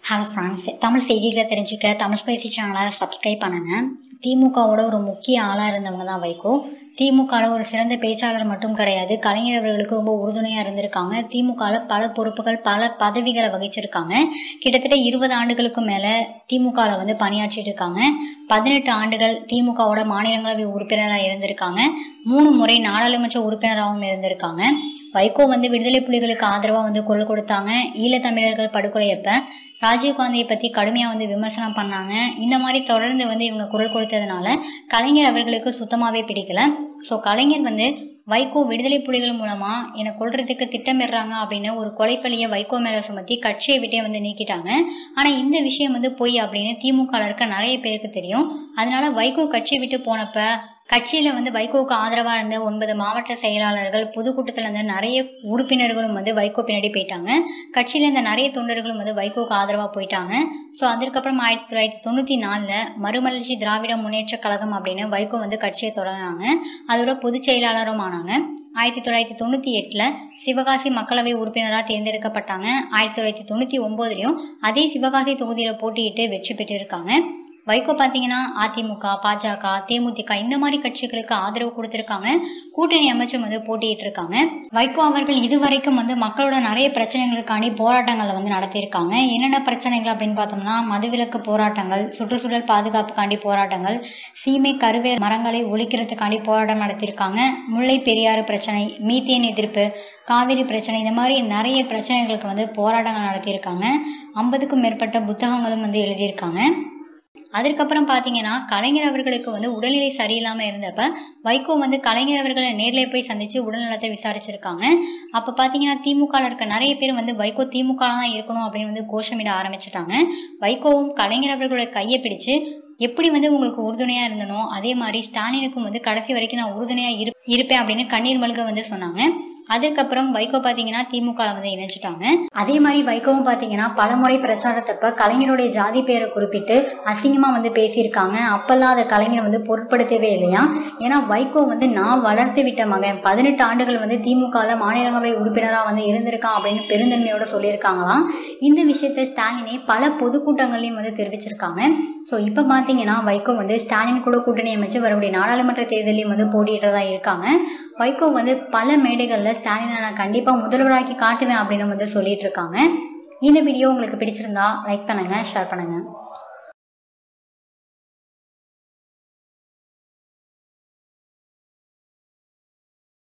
Hello friends, Tamil செய்திகளை தெரிஞ்சுக்க Tamil spicy சேனலை சப்ஸ்கிரைப் பண்ணுங்க. திமுகவோட ஒரு முக்கிய ஆளாக இருந்தவங்க தான் வைகோ. திமுகவில் ஒரு சிறந்த பேச்சாளர் மட்டும் கிடையாது, கலைஞர் அவர்களுக்கு ரொம்ப உறுதுணையாக இருந்திருக்காங்க. திமுகவில் பல பொறுப்புகள், பல பதவிகளை வகிச்சிருக்காங்க. கிட்டத்தட்ட 20 ஆண்டுகளுக்கு மேலே திமுகவில் பணியாற்றிட்டு இருக்காங்க. 18 ஆண்டுகள் திமுகவோட மாநிலங்களவை உறுப்பினராக இருந்திருக்காங்க. 3 முறை நாடாளுமன்ற உறுப்பினராகவும் இருந்திருக்காங்க. வைகோ விடுதலை புலிகளுக்கு ஆதரவாக குரல் கொடுத்தாங்க. ஈழத்தமிழர்கள் படுகொலையப்ப ராஜீவ்காந்தியை பற்றி கடுமையாக விமர்சனம் பண்ணாங்க. இந்த மாதிரி தொடர்ந்து இவங்க குரல் கொடுத்ததுனால கலைஞர் அவர்களுக்கு சுத்தமாகவே பிடிக்கல. ஸோ கலைஞர் வைகோ விடுதலை புலிகள் மூலமா என்னை கொல்றதுக்கு திட்டமிடுறாங்க அப்படின்னு ஒரு கொலைப்பழியை வைகோ மேல சுமத்தி கட்சியை விட்டே நீக்கிட்டாங்க. ஆனா இந்த விஷயம் பொய் அப்படின்னு திமுக இருக்க நிறைய பேருக்கு தெரியும். அதனால வைகோ கட்சியை விட்டு போனப்ப கட்சியில வைகோவுக்கு ஆதரவா இருந்த 9 மாவட்ட செயலாளர்கள், பொதுக்கூட்டத்துல இருந்த நிறைய உறுப்பினர்களும் வைகோ பின்னாடி போயிட்டாங்க. கட்சியில இருந்த நிறைய தொண்டர்களும் வைகோவுக்கு ஆதரவா போயிட்டாங்க. ஸோ அதற்கப்புறம் 1994 மறுமலர்ச்சி திராவிட முன்னேற்ற கழகம் அப்படின்னு வைகோ கட்சியை தொடங்கினாங்க. அதோட பொதுச் செயலாளரும் ஆனாங்க. 1998 சிவகாசி மக்களவை உறுப்பினராக தேர்ந்தெடுக்கப்பட்டாங்க. 1999 அதே சிவகாசி தொகுதியில போட்டியிட்டு வெற்றி பெற்றிருக்காங்க. வைகோ பார்த்தீங்கன்னா அதிமுக, பாஜக, தேமுதிக இந்த மாதிரி கட்சிகளுக்கு ஆதரவு கொடுத்திருக்காங்க. கூட்டணி அமைச்சும் போட்டியிட்டு இருக்காங்க. வைகோ அவர்கள் இதுவரைக்கும் மக்களோட நிறைய பிரச்சனைகளுக்காண்டி போராட்டங்களை நடத்தியிருக்காங்க. என்னென்ன பிரச்சனைகள் அப்படின்னு பார்த்தோம்னா, மதுவிலக்கு போராட்டங்கள், சுற்றுச்சூழல் பாதுகாப்புக்காண்டி போராட்டங்கள், சீமை கருவே மரங்களை ஒழிக்கிறதுக்காண்டி போராட்டம் நடத்தியிருக்காங்க. முல்லை பெரியாறு பிரச்சனை, மீத்தேன் எதிர்ப்பு, காவிரி பிரச்சனை, இந்த மாதிரி நிறைய பிரச்சனைகளுக்கு போராட்டங்கள் நடத்தியிருக்காங்க. 50க்கும் மேற்பட்ட புத்தகங்களும் எழுதியிருக்காங்க. அதற்கப்புறம் பார்த்தீங்கன்னா, கலைஞர் அவர்களுக்கு உடல்நிலை சரியில்லாமல் இருந்தப்ப வைகோ கலைஞர் அவர்களை நேரில் போய் சந்திச்சு உடல்நலத்தை விசாரிச்சிருக்காங்க. அப்போ பார்த்தீங்கன்னா திமுகவில் இருக்க நிறைய பேர் வைகோ திமுக தான் இருக்கணும் அப்படின்னு கோஷமிட ஆரம்பிச்சிட்டாங்க. வைகோவும் கலைஞர் அவர்களுடைய கையை பிடிச்சு எப்படி உங்களுக்கு உறுதுணையாக இருந்தனோ அதே மாதிரி ஸ்டாலினுக்கும் கடைசி வரைக்கும் நான் உறுதுணையாக இருப்பேன் அப்படின்னு கண்ணீர் மல்க சொன்னாங்க. அதற்கப்புறம் வைகோ பார்த்தீங்கன்னா திமுக இணைச்சிட்டாங்க. அதே மாதிரி வைகோவும் பார்த்தீங்கன்னா பலமுறை பிரச்சாரத்தப்ப கலைஞருடைய ஜாதி பெயரை குறிப்பிட்டு அசிங்கமாக பேசியிருக்காங்க. அப்பெல்லாம் அதை கலைஞர் பொருட்படுத்தவே இல்லையா. ஏன்னா வைகோ நான் வளர்த்து விட்ட மகன், 18 ஆண்டுகள் திமுகவில் மாநிலங்களவை உறுப்பினராக இருந்திருக்கான் அப்படின்னு பெருந்தன்மையோட சொல்லியிருக்காங்களாம். இந்த விஷயத்த ஸ்டாலினை பல பொதுக்கூட்டங்களையும் தெரிவிச்சிருக்காங்க. ஸோ இப்போ பார்த்தீங்கன்னா வைகோ ஸ்டாலின் கூட கூட்டணி அமைச்சு வரக்கூடிய நாடாளுமன்ற தேர்தலையும் போட்டியிட்டதா இருக்காங்க. வைகோ பல மேடைகளில் ஸ்டாலினை நான் கண்டிப்பாக முதல்வராக்கி காட்டுவேன் அப்படின்னு சொல்லிட்டு இருக்காங்க. இந்த வீடியோ உங்களுக்கு பிடிச்சிருந்தா லைக் பண்ணுங்க, ஷேர் பண்ணுங்க.